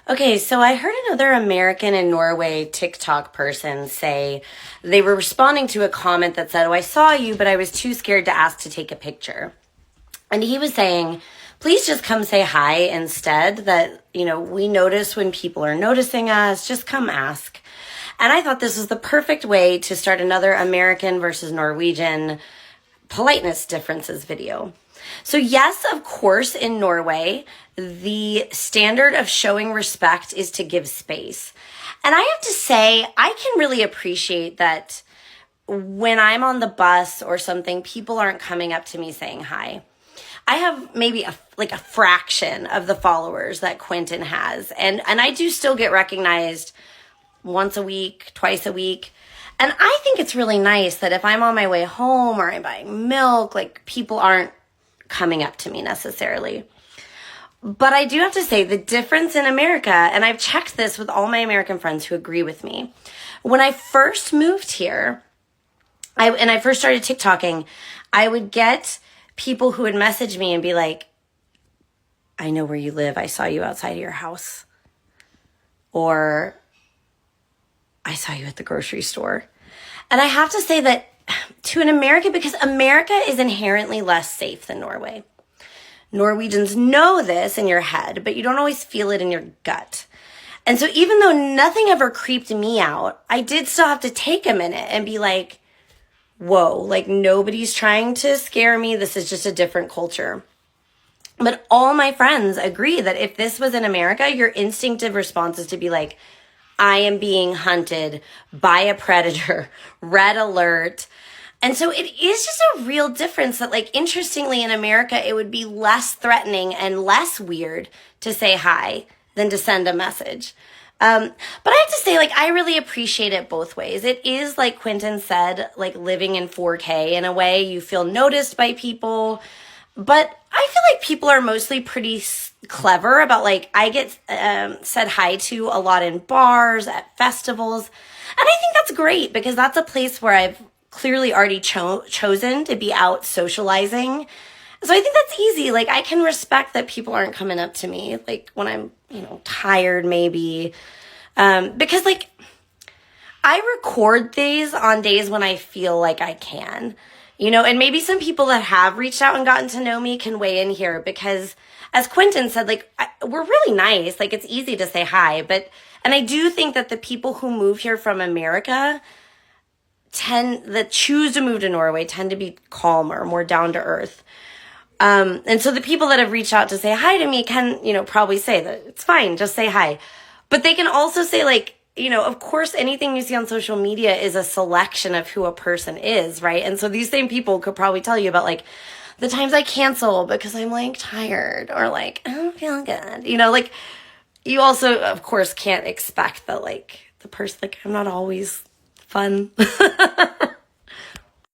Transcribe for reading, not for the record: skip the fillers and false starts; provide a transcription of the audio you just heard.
Okay, so I heard another American in Norway TikTok person say they were responding to a comment that said, "Oh, I saw you, but I was too scared to ask to take a picture." And he was saying, please just come say hi instead, that, we notice when people are noticing us, just come ask. And I thought this was the perfect way to start another American versus Norwegian politeness differences video. So yes, of course, in Norway, the standard of showing respect is to give space. And I have to say, I can really appreciate that when I'm on the bus or something, people aren't coming up to me saying hi. I have maybe a fraction of the followers that Quentin has. And I do still get recognized once a week, twice a week. And I think it's really nice that if I'm on my way home or I'm buying milk, people aren't coming up to me necessarily. But I do have to say the difference in America, and I've checked this with all my American friends who agree with me. When I first moved here, I first started TikToking, I would get people who would message me and be like, "I know where you live. I saw you outside of your house." Or, "I saw you at the grocery store." And I have to say that to an American, because America is inherently less safe than Norway. Norwegians know this in your head, but you don't always feel it in your gut. And so even though nothing ever creeped me out, I did still have to take a minute and be like, whoa, nobody's trying to scare me. This is just a different culture. But all my friends agree that if this was in America, your instinctive response is to be like, I am being hunted by a predator, red alert. And so it is just a real difference that, interestingly, in America, it would be less threatening and less weird to say hi than to send a message. But I have to say, I really appreciate it both ways. It is, like Quentin said, living in 4K in a way. You feel noticed by people. But I feel like people are mostly pretty clever about, I get said hi to a lot in bars, at festivals. And I think that's great because that's a place where I've clearly already chosen to be out socializing. So I think that's easy. I can respect that people aren't coming up to me, when I'm, tired maybe. Because, I record these on days when I feel like I can, and maybe some people that have reached out and gotten to know me can weigh in here because, as Quentin said, we're really nice. It's easy to say hi, and I do think that the people who move here from America that choose to move to Norway tend to be calmer, more down to earth. And so the people that have reached out to say hi to me can, probably say that it's fine, just say hi. But they can also say of course, anything you see on social media is a selection of who a person is, right? And so these same people could probably tell you about the times I cancel because I'm tired or I don't feel good. You also, of course, can't expect that the person, I'm not always fun.